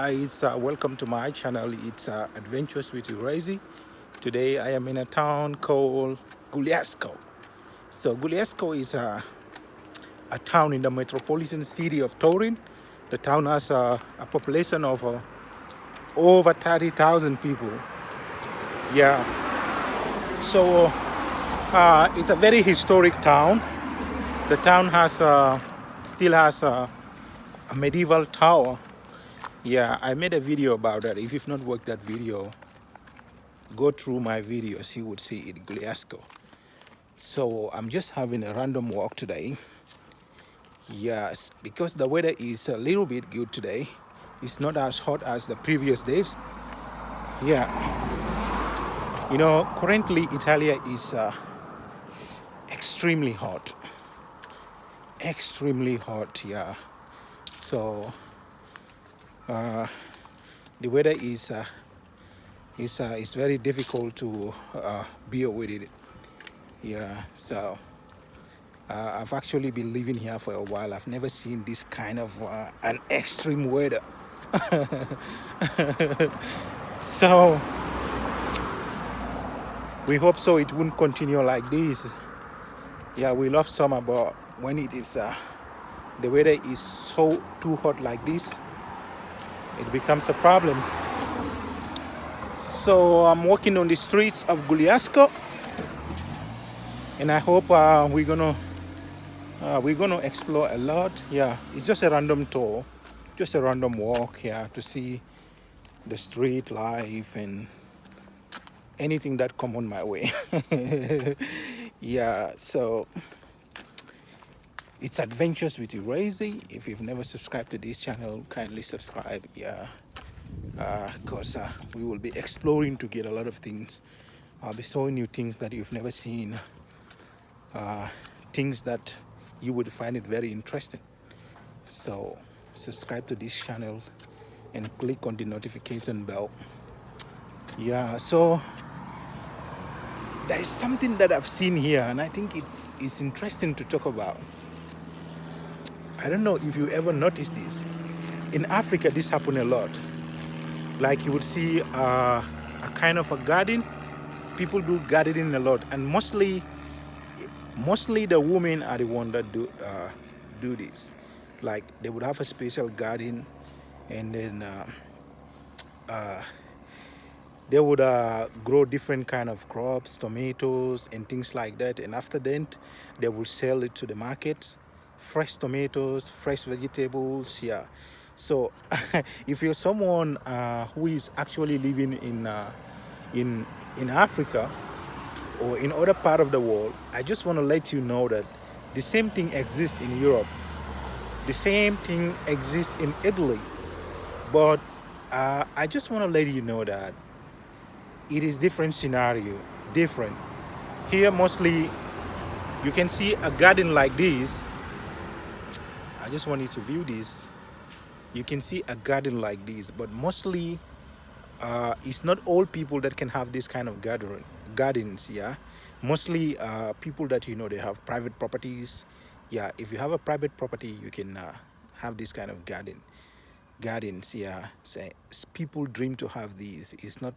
guys, welcome to my channel. It's Adventures with Urazi. Today I am in a town called Guliasco. So Guliasco is a town in the metropolitan city of Turin. The town has a population of over 30,000 people. Yeah, so it's a very historic town. The town has still has a medieval tower. Yeah, I made a video about that. If you've not watched that video, go through my videos, you would see it, Guliasco. So I'm just having a random walk today. Yes, because the weather is a little bit good today. It's not as hot as the previous days. Yeah, you know, currently Italia is extremely hot. Extremely hot, yeah. So the weather is very difficult to bear with it. Yeah, so I've actually been living here for a while. I've never seen this kind of an extreme weather. So we hope so it won't continue like this. Yeah, we love summer, but when it is the weather is so too hot like this, it becomes a problem. So I'm walking on the streets of Guliasco, and I hope we're gonna explore a lot. Yeah, it's just a random tour, just a random walk here to see the street life and anything that come on my way. Yeah, so it's Adventures with Urazi. If you've never subscribed to this channel, kindly subscribe. Yeah, because we will be exploring to get a lot of things. I'll be showing you things that you've never seen, things that you would find it very interesting. So subscribe to this channel and click on the notification bell. Yeah, so there is something that I've seen here, and I think it's interesting to talk about. I don't know if you ever noticed this. In Africa, this happens a lot. Like you would see a kind of a garden. People do gardening a lot, and mostly the women are the one that do this. Like they would have a special garden, and then they would grow different kind of crops, tomatoes and things like that. And after that, they will sell it to the market. Fresh tomatoes, fresh vegetables. Yeah. So if you're someone who is actually living in Africa or in other part of the world, I just want to let you know that the same thing exists in Europe. The same thing exists in Italy. But I just want to let you know that it is different scenario, different. Here mostly you can see a garden like this. I just want you to view this. You can see a garden like this, but mostly it's not all people that can have this kind of gardens. Yeah, mostly people that they have private properties. Yeah, if you have a private property, you can have this kind of gardens. Yeah, say people dream to have these. It's not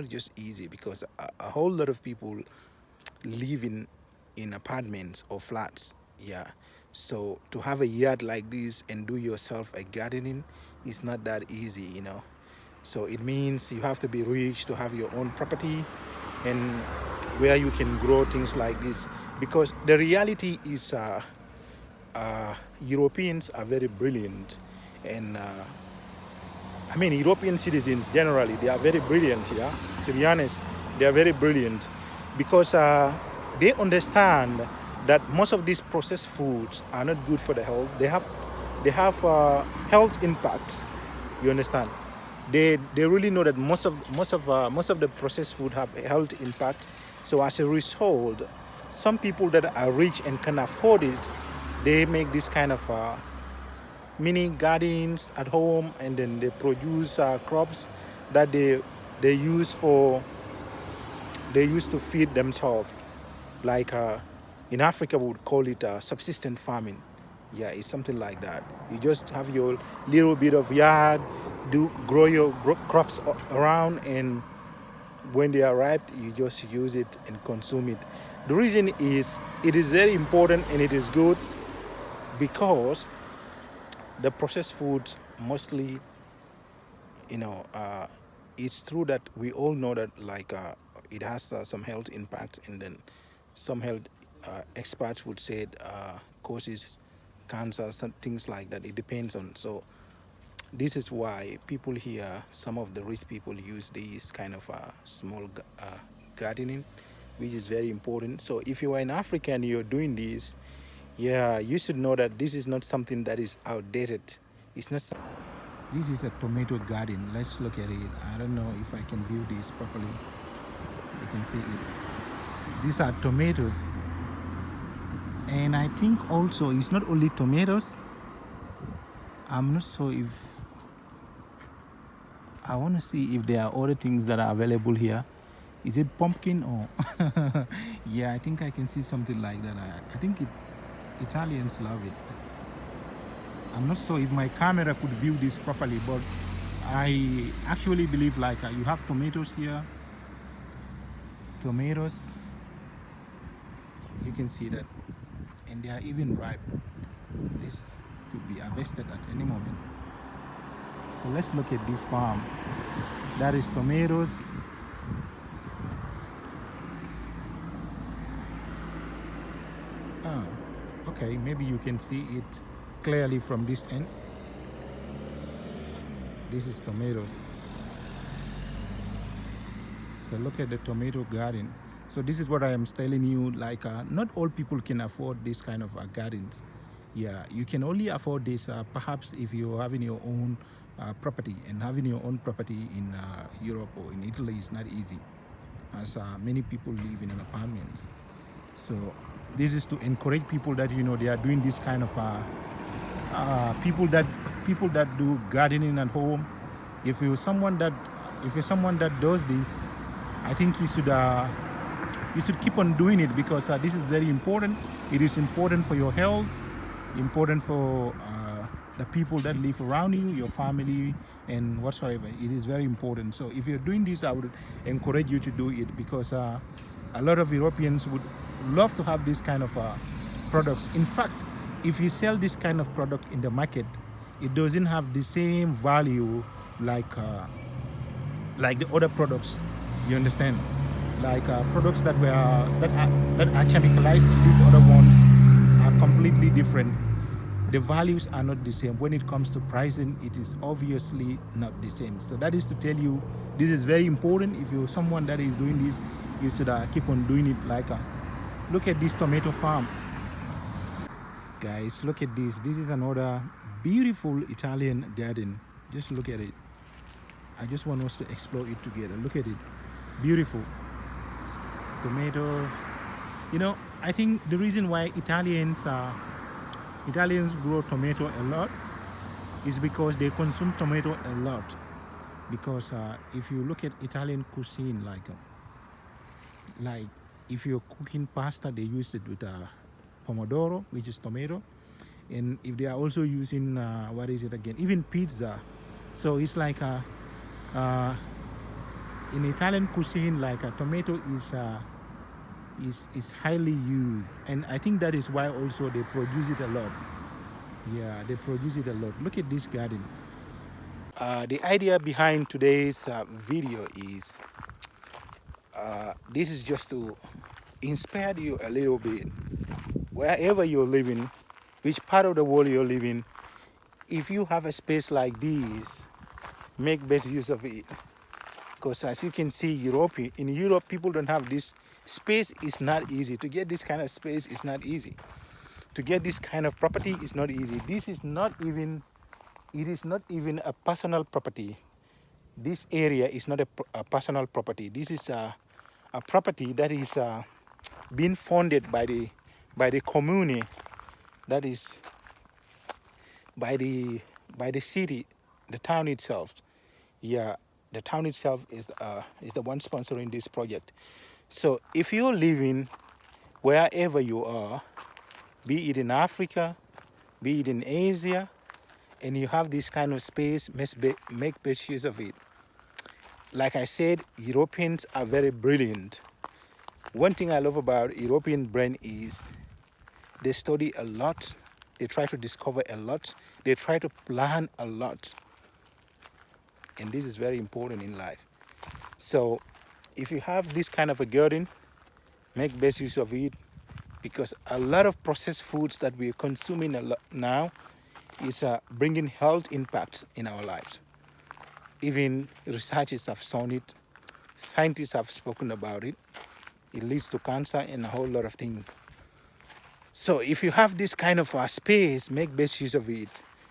just easy, because a whole lot of people live in apartments or flats. Yeah, so to have a yard like this and do yourself a gardening is not that easy. So it means you have to be rich to have your own property and where you can grow things like this. Because the reality is Europeans are very brilliant, and I mean European citizens generally, they are very brilliant. Yeah, to be honest, they are very brilliant, because they understand that most of these processed foods are not good for the health. They have health impacts. You understand? They really know that most of the processed food have a health impact. So as a result, some people that are rich and can afford it, they make this kind of mini gardens at home, and then they produce crops that they use to feed themselves. Like in Africa, we would call it subsistence farming. Yeah, it's something like that. You just have your little bit of yard, grow your crops around, and when they are ripe, you just use it and consume it. The reason is it is very important and it is good because the processed foods mostly, you know, it's true that we all know that like it has some health impacts, and then some health experts would say it causes cancer, some things like that. It depends on. So this is why people here, some of the rich people, use these kind of small gardening, which is very important. So if you are in Africa and you're doing this, yeah, you should know that this is not something that is outdated. It's not. This is a tomato garden. Let's look at it. I don't know if I can view this properly. You can see it. These are tomatoes. And I think also it's not only tomatoes. I'm not sure if I want to see if there are other things that are available here. Is it pumpkin or yeah, I think I can see something like that. I think Italians love it. I'm not sure if my camera could view this properly, but I actually believe like you have tomatoes here. Tomatoes, you can see that, and they are even ripe. This could be harvested at any moment. So let's look at this farm. That is tomatoes. Ah, okay, maybe you can see it clearly from this end. This is tomatoes. So look at the tomato garden. So this is what I am telling you, like not all people can afford this kind of gardens. Yeah, you can only afford this perhaps if you're having your own property, and having your own property in Europe or in Italy is not easy, as many people live in an apartment. So this is to encourage people that, you know, they are doing this kind of people that do gardening at home. If you're someone that does this, I think you should keep on doing it, because this is very important. It is important for your health, important for the people that live around you, your family, and whatsoever. It is very important. So if you're doing this, I would encourage you to do it, because a lot of Europeans would love to have this kind of products. In fact, if you sell this kind of product in the market, it doesn't have the same value like the other products. You understand? Like products that are chemicalized, and these other ones are completely different. The values are not the same. When it comes to pricing, it is obviously not the same. So that is to tell you, this is very important. If you're someone that is doing this, you should keep on doing it. Like look at this tomato farm, guys. Look at this. This is another beautiful Italian garden. Just look at it. I just want us to explore it together. Look at it. Beautiful tomato. You know, I think the reason why Italians grow tomato a lot is because they consume tomato a lot. Because if you look at Italian cuisine, like if you're cooking pasta, they use it with pomodoro, which is tomato. And if they are also using what is it again, even pizza. So it's like in Italian cuisine, like a tomato is highly used, and I think that is why also they produce it a lot. Yeah, they produce it a lot. Look at this garden. The idea behind today's video is this is just to inspire you a little bit. Wherever you're living, which part of the world you're living, if you have a space like this, make best use of it. Because as you can see, in Europe, people don't have this space. Is not easy to get this kind of space. It's not easy to get this kind of property. Is not easy. This is not even. It is not even a personal property. This area is not a personal property. This is a property that is being funded by the commune. That is by the city, the town itself. Yeah, the town itself is the one sponsoring this project. So if you're living wherever you are, be it in Africa, be it in Asia, and you have this kind of space, make best use of it. Like I said, Europeans are very brilliant. One thing I love about European brain is they study a lot, they try to discover a lot, they try to plan a lot, and this is very important in life. So if you have this kind of a garden, make best use of it, because a lot of processed foods that we're consuming now is bringing health impacts in our lives. Even researchers have shown it, scientists have spoken about it. It leads to cancer and a whole lot of things. So if you have this kind of space, make best use of it.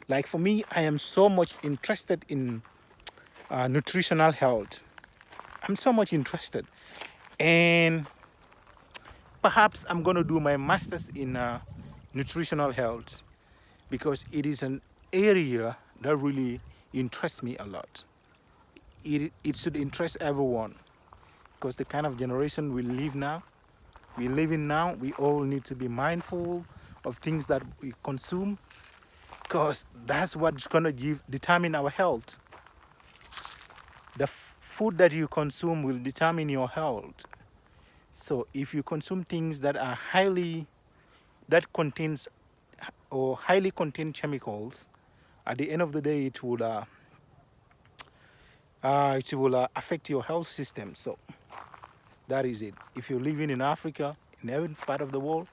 Like for me, I am so much interested in nutritional health. I'm so much interested. And perhaps I'm going to do my master's in nutritional health, because it is an area that really interests me a lot. It should interest everyone, because the kind of generation we live in now, we all need to be mindful of things that we consume, because that's what's going to determine our health. The food that you consume will determine your health. So if you consume things that are that contains or highly contain chemicals, at the end of the day, it will affect your health system. So that is it. If you're living in Africa, in every part of the world,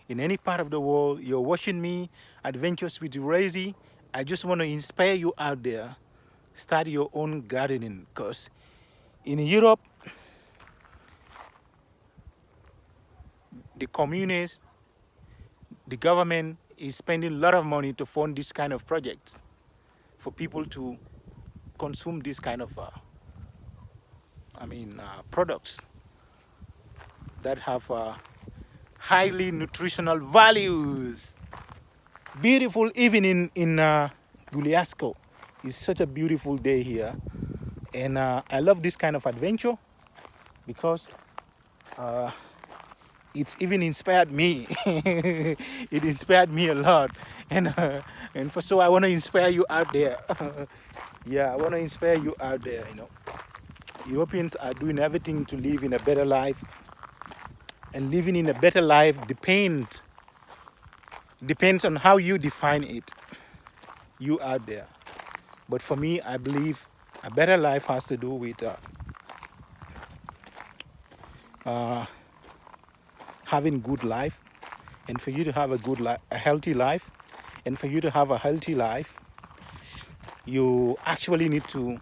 in any part of the world, you're watching me, Adventures with Razy. I just want to inspire you out there. Start your own gardening, because in Europe, the communists, the government is spending a lot of money to fund this kind of projects for people to consume this kind of products that have highly nutritional values. Beautiful evening in Guliasco. It's such a beautiful day here, and I love this kind of adventure, because it's even inspired me. It inspired me a lot, and so I want to inspire you out there. Yeah, I want to inspire you out there. Europeans are doing everything to live in a better life, and living in a better life depends on how you define it, you out there. But for me, I believe a better life has to do with having good life. And for you to have a healthy life, and for you to have a healthy life, you actually need to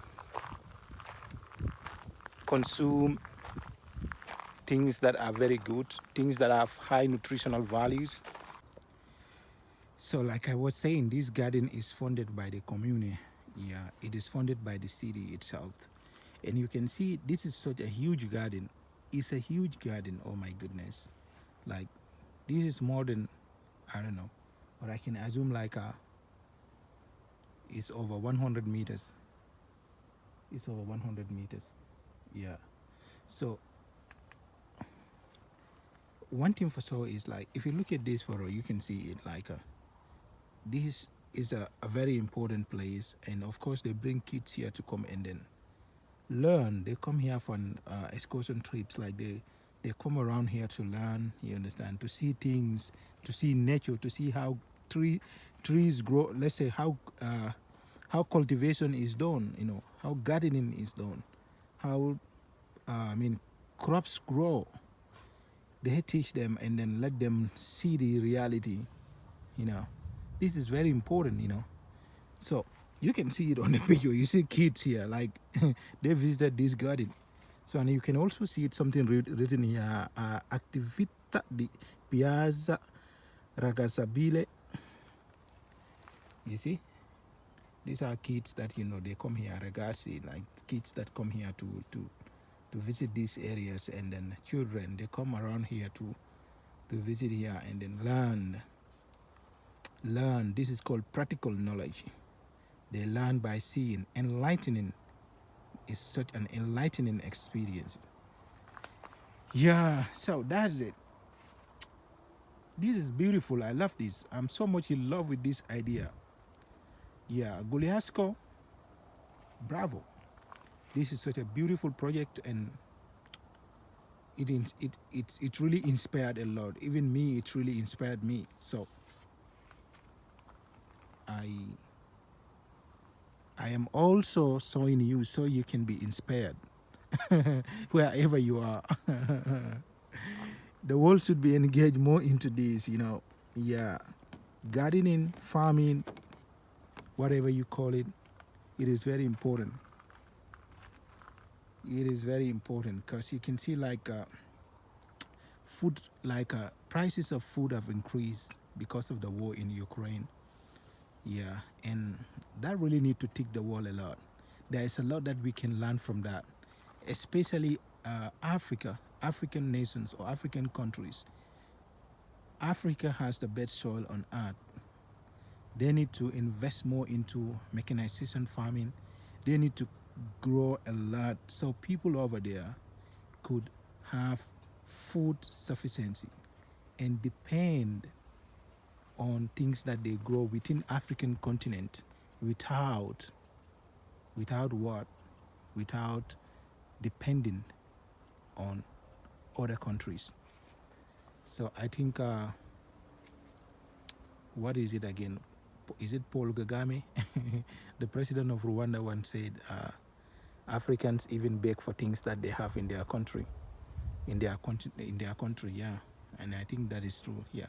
consume things that are very good, things that have high nutritional values. So like I was saying, this garden is funded by the community. Yeah, it is funded by the city itself. And you can see this is such a huge garden. It's a huge garden, oh my goodness. Like, this is more than, I don't know, but I can assume like it's over 100 meters. It's over 100 meters. Yeah. So one thing for sure is, like, if you look at this photo, you can see it like this is a very important place. And of course they bring kids here to come and then learn. They come here for excursion trips. Like they come around here to learn, you understand, to see things, to see nature, to see how trees grow. Let's say how cultivation is done, how gardening is done, how crops grow. They teach them and then let them see the reality. This is very important. So you can see it on the picture. You see kids here, like they visited this garden. So, and you can also see it something written here, Attività di Piazza Ragazzabile. You see, these are kids that they come here, ragazzi, like kids that come here to visit these areas, and then children, they come around here to visit here and then learn. This is called practical knowledge. They learn by seeing. Enlightening is such an enlightening experience. Yeah, so that's it. This is beautiful. I love this. I'm so much in love with this idea. Yeah, Guliasco, bravo. This is such a beautiful project, and it really inspired a lot. Even me, it really inspired me. So I I am also showing you so you can be inspired wherever you are. The world should be engaged more into this, you know. Yeah, gardening, farming, whatever you call it, it is very important. It is very important because you can see like food, like prices of food have increased because of the war in Ukraine. Yeah, and that really need to tick the wall a lot. There is a lot that we can learn from that, especially African nations or African countries. Africa has the best soil on earth. They need to invest more into mechanization farming. They need to grow a lot so people over there could have food sufficiency and depend on things that they grow within African continent without what? Without depending on other countries. So I think what is it again? Is it Paul Kagame? The president of Rwanda once said Africans even beg for things that they have in their country, in their country, yeah. And I think that is true, yeah.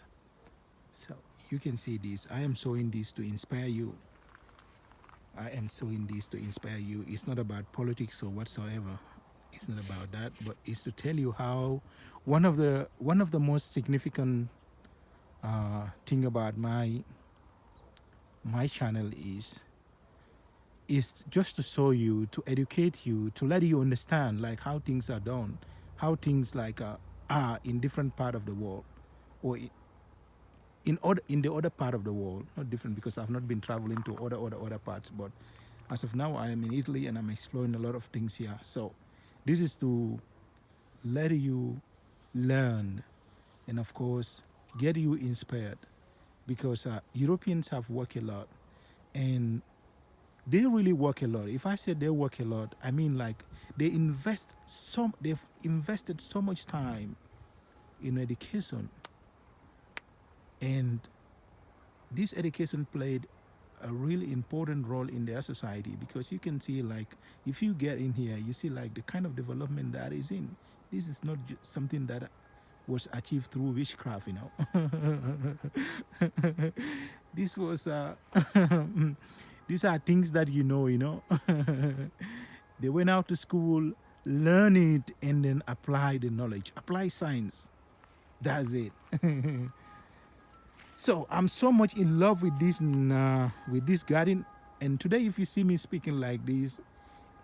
So you can see this. I am showing this to inspire you. I am showing this to inspire you. It's not about politics or whatsoever. It's not about that, but it's to tell you how one of the most significant thing about my channel is just to show you, to educate you, to let you understand like how things are done, how things like are in different part of the world, or in the other part of the world. Not different because I've not been traveling to other parts, but as of now I am in Italy and I'm exploring a lot of things here. So this is to let you learn and of course get you inspired because Europeans have worked a lot and they really work a lot. If I say they work a lot, I mean like they've invested so much time in education, and this education played a really important role in their society because you can see like if you get in here you see like the kind of development that is in. This is not just something that was achieved through witchcraft, you know. This was these are things that you know. They went out to school, learn it, and then apply the knowledge, apply science. That's it. So I'm so much in love with this garden, and today, if you see me speaking like this,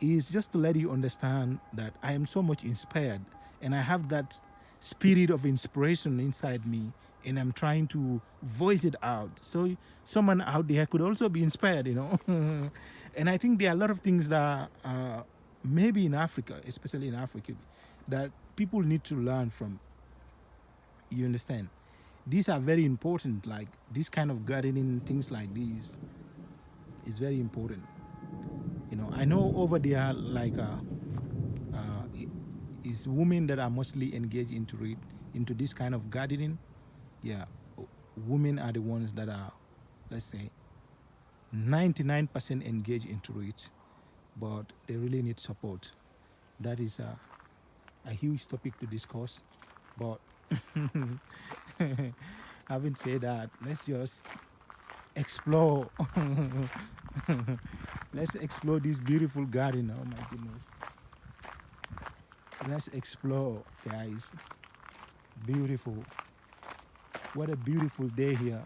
is just to let you understand that I am so much inspired, and I have that spirit of inspiration inside me, and I'm trying to voice it out. So someone out there could also be inspired, you know. And I think there are a lot of things that maybe in Africa, especially in Africa, that people need to learn from. You understand? These are very important. Like this kind of gardening, things like these, is very important. You know, I know over there, like uh, is women that are mostly engaged into it, into this kind of gardening. Yeah, women are the ones that are, let's say, 99% engaged into it, but they really need support. That is a huge topic to discuss. But having said that, let's just explore. Let's explore this beautiful garden. Oh my goodness. Let's explore, guys. Beautiful. What a beautiful day here.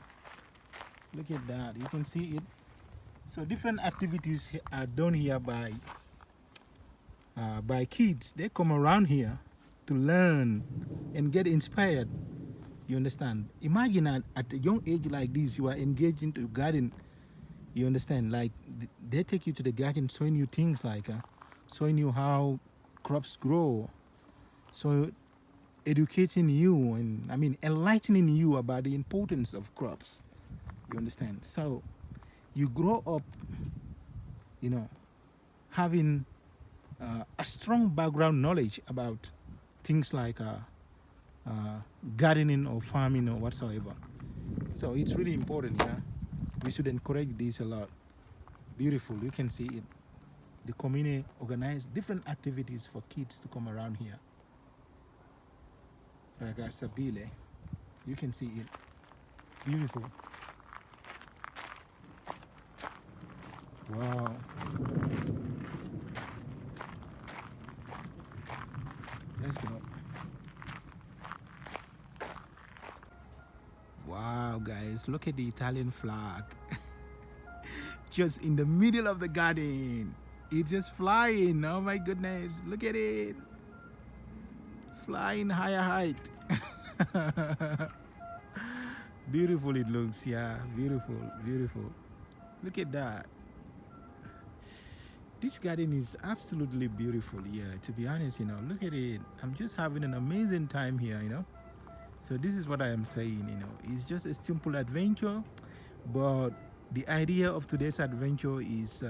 Look at that. You can see it. So different activities are done here by kids. They come around here to learn and get inspired. You understand? Imagine at a young age like this, you are engaged into garden. You understand? Like they take you to the garden, showing you things like showing you how crops grow, so educating you and I mean enlightening you about the importance of crops. You understand? So you grow up, you know, having a strong background knowledge about things like gardening or farming or whatsoever. So it's really important, yeah. We should encourage this a lot. Beautiful, you can see it. The community organize different activities for kids to come around here. Ragasabile, you can see it. Beautiful. Wow. Let's go. Wow, guys, look at the Italian flag. Just in the middle of the garden. It's just flying. Oh my goodness. Look at it. Flying higher height. Beautiful it looks. Yeah, beautiful, beautiful. Look at that. This garden is absolutely beautiful. Yeah, to be honest, look at it. I'm just having an amazing time here. So this is what I am saying. It's just a simple adventure, but the idea of today's adventure is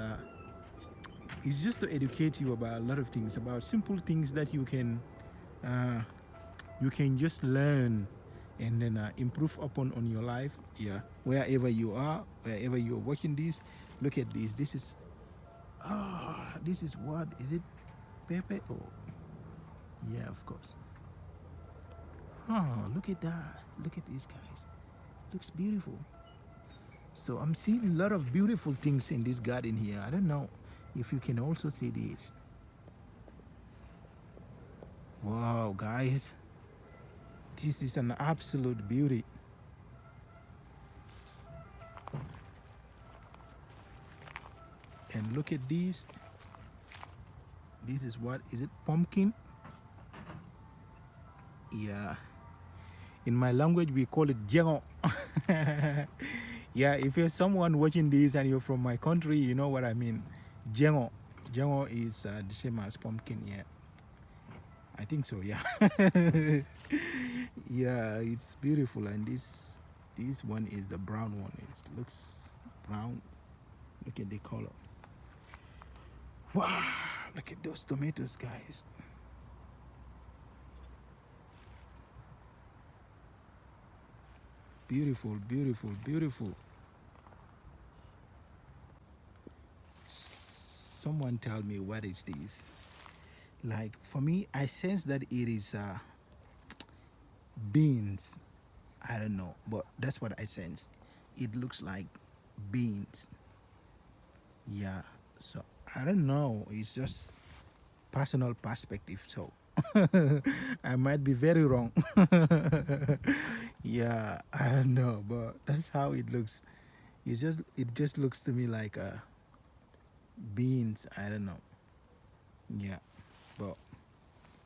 just to educate you about a lot of things, about simple things that you can just learn and then improve upon on your life. Yeah, wherever you are, wherever you're watching this, look at this. This is what is it? Pepe? Oh, yeah, of course. Oh, look at that. Look at these guys. Looks beautiful. So I'm seeing a lot of beautiful things in this garden here. I don't know if you can also see this. Wow, guys. This is an absolute beauty. And look at this. This is what is it? Pumpkin? Yeah. In my language, we call it jengo. Yeah, if you're someone watching this and you're from my country, you know what I mean. Jengo. Jengo is the same as pumpkin, yeah. I think so, yeah. Yeah, it's beautiful. And this one is the brown one. It looks brown. Look at the color. Wow, look at those tomatoes, guys. Beautiful, beautiful, beautiful. Someone tell me what is this? Like, for me, I sense that it is beans. I don't know, but that's what I sense. It looks like beans. Yeah, so I don't know. It's just personal perspective, so I might be very wrong. Yeah, I don't know, but that's how it looks. It just looks to me like beans. I don't know. Yeah, but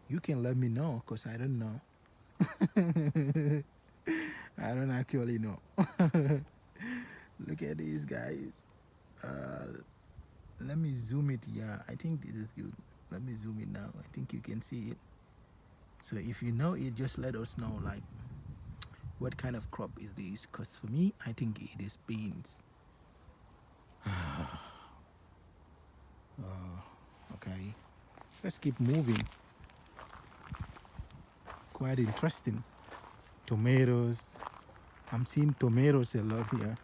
you can let me know because I don't know. I don't actually know. Look at these guys. Let me zoom it. Yeah, I think this is good. Let me zoom it now. I think you can see it. So if you know it, just let us know, like, what kind of crop is this? Because for me, I think it is beans. Okay, let's keep moving. Quite interesting. Tomatoes. I'm seeing tomatoes a lot here.